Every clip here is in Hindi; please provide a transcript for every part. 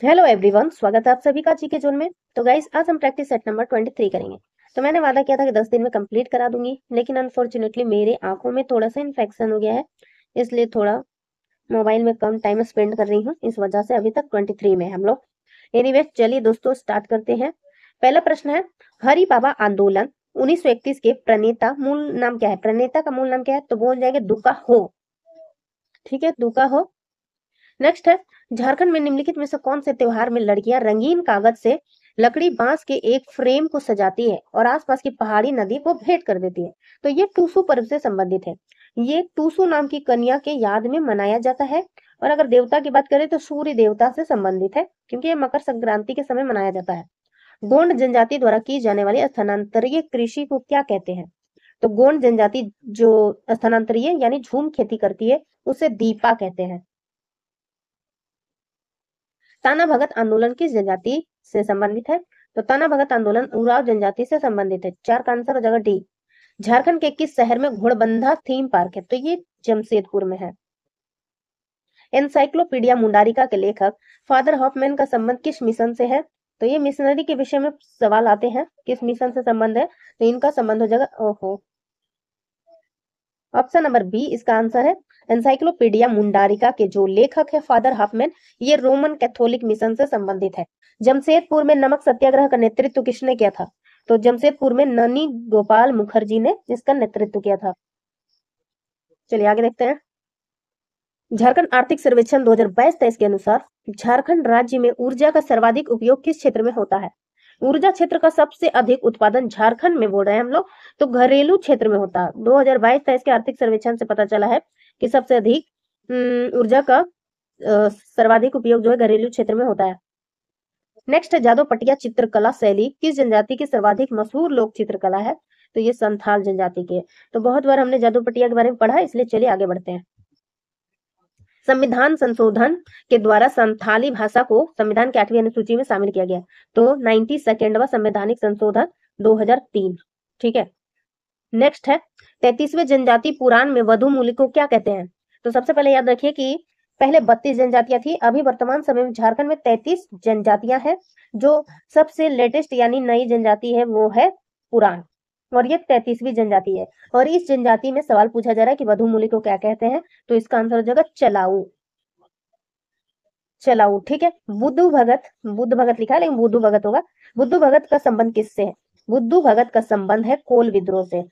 हेलो एवरीवन, स्वागत है आप सभी का जीके जोन में। तो गाइस, आज हम प्रैक्टिस सेट नंबर 23 करेंगे। तो मैंने वादा किया था कि 10 दिन में कंप्लीट करा दूंगी, लेकिन अनफॉर्चुनेटली मेरे आंखों में थोड़ा सा इन्फेक्शन हो गया है, इसलिए थोड़ा मोबाइल में कम टाइम स्पेंड कर रही हूँ। इस वजह से अभी तक 23 में हम लोग। एनीवे, चलिए दोस्तों स्टार्ट करते हैं। पहला प्रश्न है, हरि बाबा आंदोलन 1931 के प्रणेता मूल नाम क्या है? प्रणेता का मूल नाम क्या है? तो बोल जाएंगे दुका हो। ठीक है, दुका हो। नेक्स्ट है, झारखंड में निम्नलिखित में से कौन से त्योहार में लड़कियां रंगीन कागज से लकड़ी बांस के एक फ्रेम को सजाती है और आसपास की पहाड़ी नदी को भेंट कर देती है? तो ये टूसू पर्व से संबंधित है। ये टूसू नाम की कन्या के याद में मनाया जाता है। और अगर देवता की बात करें तो सूर्य देवता से संबंधित है, क्योंकि ये मकर संक्रांति के समय मनाया जाता है। गोंड जनजाति द्वारा की जाने वाली स्थानांतरीय कृषि को क्या कहते हैं? तो गोंड जनजाति जो स्थानांतरीय यानी झूम खेती करती है, उसे दीपा कहते हैं। ताना भगत आंदोलन किस जनजाति से संबंधित है? तो ताना भगत आंदोलन उरांव जनजाति से संबंधित है। 4 का आंसर हो जाएगा डी। झारखंड के किस शहर में घोड़बंधा थीम पार्क है? तो ये जमशेदपुर में है। एनसाइक्लोपीडिया मुंडारिका के लेखक फादर हॉफमैन का संबंध किस मिशन से है? तो ये मिशनरी के विषय में सवाल आते हैं, किस मिशन से संबंध है? तो इनका संबंध हो जाएगा, ओहो, ऑप्शन नंबर बी इसका आंसर है। एनसाइक्लोपीडिया मुंडारिका के जो लेखक है फादर हाफमैन, ये रोमन कैथोलिक मिशन से संबंधित है। जमशेदपुर में नमक सत्याग्रह का नेतृत्व किसने किया था? तो जमशेदपुर में ननी गोपाल मुखर्जी ने इसका नेतृत्व किया था। चलिए आगे देखते हैं। झारखंड आर्थिक सर्वेक्षण 2022-23 के अनुसार झारखंड राज्य में ऊर्जा का सर्वाधिक उपयोग किस क्षेत्र में होता है? ऊर्जा क्षेत्र का सबसे अधिक उत्पादन झारखंड में बोल रहे हैं हम लोग, तो घरेलू क्षेत्र में होता है। 2022-23 के आर्थिक सर्वेक्षण से पता चला है कि सबसे अधिक ऊर्जा का सर्वाधिक उपयोग जो है घरेलू क्षेत्र में होता है। नेक्स्ट है, जादव पटिया चित्रकला शैली किस जनजाति की सर्वाधिक मशहूर लोक चित्रकला है? तो ये संथाल जनजाति के। तो बहुत बार हमने जादव पटिया के बारे में पढ़ा, इसलिए चलिए आगे बढ़ते हैं। संविधान संशोधन के द्वारा संथाली भाषा को संविधान की 8वीं अनुसूची में शामिल किया गया। तो 92वां संवैधानिक संशोधन 2003। ठीक है। नेक्स्ट है, 33वें जनजाति पुराण में वधु मूल्य को क्या कहते हैं? तो सबसे पहले याद रखिए कि पहले 32 जनजातियां थी, अभी वर्तमान समय में झारखंड में 33 जनजातियां हैं। जो सबसे लेटेस्ट यानी नई जनजाति है वो है पुराण, और ये 33वीं जनजाति है। और इस जनजाति में सवाल पूछा जा रहा है कि वधु मूल्य को क्या कहते हैं? तो इसका आंसर हो जाएगा चलाऊ। चलाऊ, ठीक है। बुद्ध भगत लिखा है लेकिन बुद्धू भगत होगा। बुद्धू भगत का संबंध किससे है? बुद्धू भगत का संबंध है कोल विद्रोह से।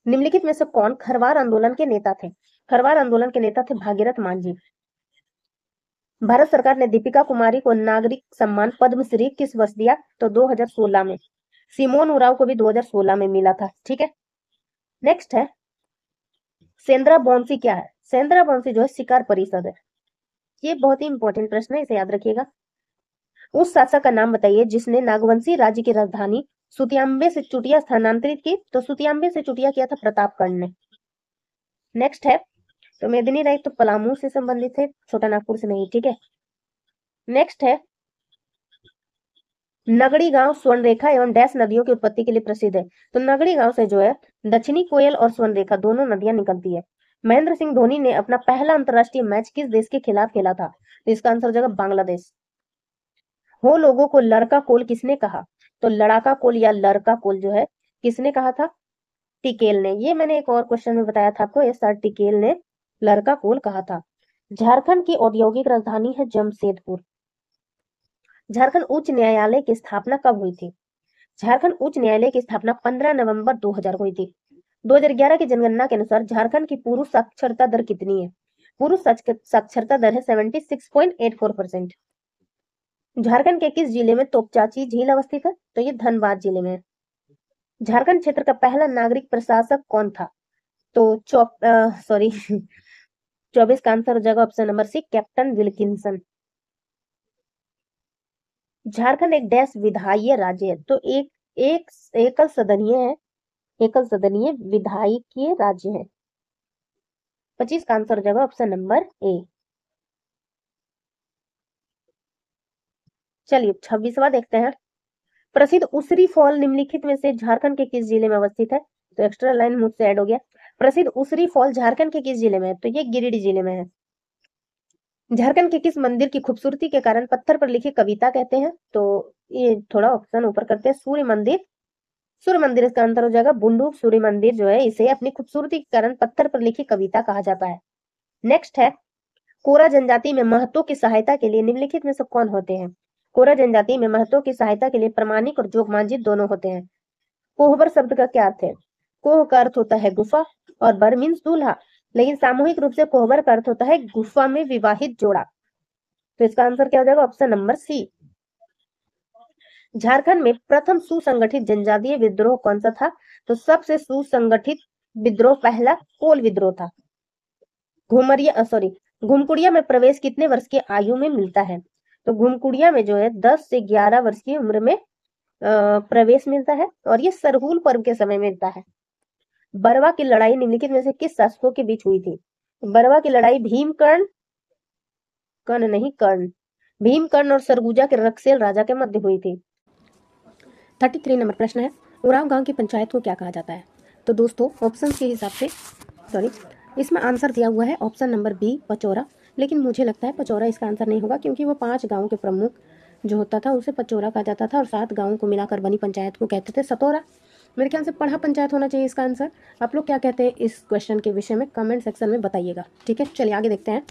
निम्नलिखित में से कौन खरवार आंदोलन के नेता थे? खरवार आंदोलन के नेता थे भागीरथ मांझी। भारत सरकार ने दीपिका कुमारी को नागरिक सम्मान पद्मश्री किस वर्ष दिया? तो 2016 में। सिमोन उराव को भी 2016 में मिला था। ठीक है। नेक्स्ट है, सेंद्रा बॉन्सी क्या है? सेंद्रा बॉन्सी जो है शिकार परिषद है। ये बहुत ही इंपॉर्टेंट प्रश्न है, इसे याद रखिएगा। उस शासक का नाम बताइए जिसने नागवंशी राज्य की राजधानी सुतियांबे से चुटिया स्थानांतरित की? तो सुतियांबे से चुटिया किया था प्रतापगढ़ ने। नेक्स्ट है, तो मेदिनी राय तो पलामू से संबंधित है, छोटा नागपुर से नहीं। ठीक है। नेक्स्ट है, नगड़ी गांव स्वर्णरेखा एवं डैश नदियों की उत्पत्ति के लिए प्रसिद्ध है। तो नगड़ी गांव से जो है दक्षिणी कोयल और स्वर्णरेखा दोनों नदियां निकलती है। महेंद्र सिंह धोनी ने अपना पहला अंतरराष्ट्रीय मैच किस देश के खिलाफ खेला था? तो इसका आंसर हो जाएगा बांग्लादेश। हो लोगों को लड़का कोल किसने कहा? तो लड़ाका कोल या लड़का कोल जो है किसने कहा था? टिकेल ने। ये मैंने एक और क्वेश्चन में बताया था आपको, ये सर टिकेल ने लड़का कोल कहा था। झारखंड की औद्योगिक राजधानी है जमशेदपुर। झारखंड उच्च न्यायालय की स्थापना कब हुई थी? झारखंड उच्च न्यायालय की स्थापना 15 नवंबर 2000 को हुई थी। 2011 की जनगणना के अनुसार झारखंड की पुरुष साक्षरता दर कितनी है? पुरुष साक्षरता दर है 76.84%। झारखंड के किस जिले में तोपचाची झील अवस्थित है? तो ये धनबाद जिले में है। झारखंड क्षेत्र का पहला नागरिक प्रशासक कौन था? तो 24 का आंसर हो जाएगा option number C, Captain Wilkinson. Jharkhand एक डैश विधायी राज्य है। तो एक एकल सदनीय है, एकल सदनीय विधायकीय राज्य है। 25 का आंसर हो जाएगा ऑप्शन नंबर ए। चलिए 26वां देखते हैं। प्रसिद्ध उसरी फॉल निम्नलिखित में से झारखंड के किस जिले में अवस्थित है? तो एक्स्ट्रा लाइन मुझसे ऐड हो गया। प्रसिद्ध उसरी फॉल झारखंड के किस जिले में है? तो ये गिरिडीह जिले में है। झारखंड के किस मंदिर की खूबसूरती के कारण पत्थर पर लिखी कविता कहते हैं? तो ये थोड़ा ऑप्शन ऊपर करते हैं। सूर्य मंदिर, सूर्य मंदिर इसका आंसर हो जाएगा। बुंडू सूर्य मंदिर जो है इसे अपनी खूबसूरती के कारण पत्थर पर लिखी कविता कहा जाता है। नेक्स्ट है, कोरा जनजाति में महतो की सहायता के लिए निम्नलिखित में से कौन होते हैं? कोरा जनजाति में महतो की सहायता के लिए प्रामाणिक और जोगमांझी दोनों होते हैं। कोहबर शब्द का क्या अर्थ है? कोह का अर्थ होता है गुफा और बर मीन्स दूल्हा, लेकिन सामूहिक रूप से कोहबर का अर्थ होता है गुफा में विवाहित जोड़ा। तो इसका आंसर क्या हो जाएगा? ऑप्शन नंबर सी। झारखंड में प्रथम सुसंगठित जनजातीय विद्रोह कौन सा था? तो सबसे सुसंगठित विद्रोह पहला कोल विद्रोह था। घुमकुड़िया में प्रवेश कितने वर्ष की आयु में मिलता है? तो घुमकुड़िया में जो है 10 से 11 वर्ष की उम्र में प्रवेश मिलता है और ये सरहुल पर्व के समय मिलता है। बरवा की लड़ाई निम्नलिखित में से किस शासकों के बीच हुई थी? बरवा की लड़ाई भीमकर्ण और सरगुजा के रक्सेल राजा के मध्य हुई थी। 33 नंबर प्रश्न है, उरांव गांव की पंचायत को क्या कहा जाता है? तो दोस्तों ऑप्शन के हिसाब से इसमें आंसर दिया हुआ है ऑप्शन नंबर बी पचौरा, लेकिन मुझे लगता है पचौरा इसका आंसर नहीं होगा, क्योंकि वो 5 गाँव के प्रमुख जो होता था उसे पचौरा कहा जाता था और 7 गाँव को मिलाकर बनी पंचायत को कहते थे सतौरा। मेरे ख्याल से पढ़ा पंचायत होना चाहिए इसका आंसर। आप लोग क्या कहते हैं इस क्वेश्चन के विषय में कमेंट सेक्शन में बताइएगा। ठीक है, चलिए आगे देखते हैं।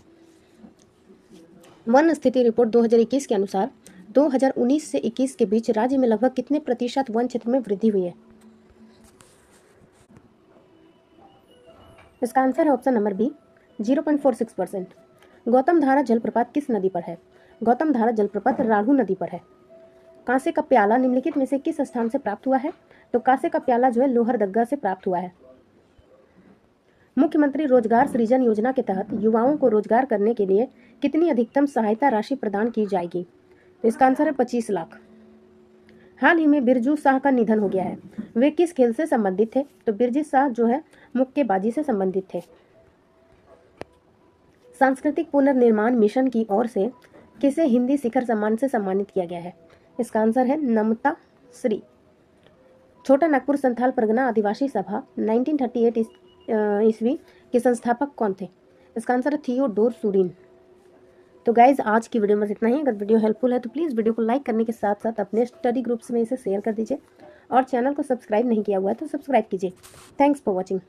वन स्थिति रिपोर्ट 2021 के अनुसार 2019 से 21 के बीच राज्य में लगभग कितने प्रतिशत वन क्षेत्र में वृद्धि हुई है? इसका आंसर है ऑप्शन नंबर बी 0.46%। गौतम धारा जलप्रपात किस नदी पर है? गौतम धारा जलप्रपात राढ़ू नदी पर है। कांसे का प्याला निम्नलिखित में से किस स्थान से प्राप्त हुआ है? तो कांसे का प्याला जो है लोहरदग्गा से प्राप्त हुआ है। मुख्यमंत्री रोजगार सृजन योजना के तहत युवाओं को रोजगार करने के लिए कितनी अधिकतम सहायता राशि प्रदान की जाएगी? तो इसका आंसर है 25 लाख। हाल ही में बिरजू शाह का निधन हो गया है, वे किस खेल से संबंधित थे? तो बिरजू शाह जो है मुक्केबाजी से संबंधित थे। सांस्कृतिक पुनर्निर्माण मिशन की ओर से किसे हिंदी शिखर सम्मान से सम्मानित किया गया है? इसका आंसर है नमता श्री। छोटा नागपुर संथाल परगना आदिवासी सभा 1938 ईस्वी के संस्थापक कौन थे? इसका आंसर है थियोडोर सूरीन। तो गाइज आज की वीडियो में इतना ही। अगर वीडियो हेल्पफुल है तो प्लीज़ वीडियो को लाइक करने के साथ साथ अपने स्टडी ग्रुप्स में इसे शेयर कर दीजिए और चैनल को सब्सक्राइब नहीं किया हुआ है तो सब्सक्राइब कीजिए। Thanks for watching.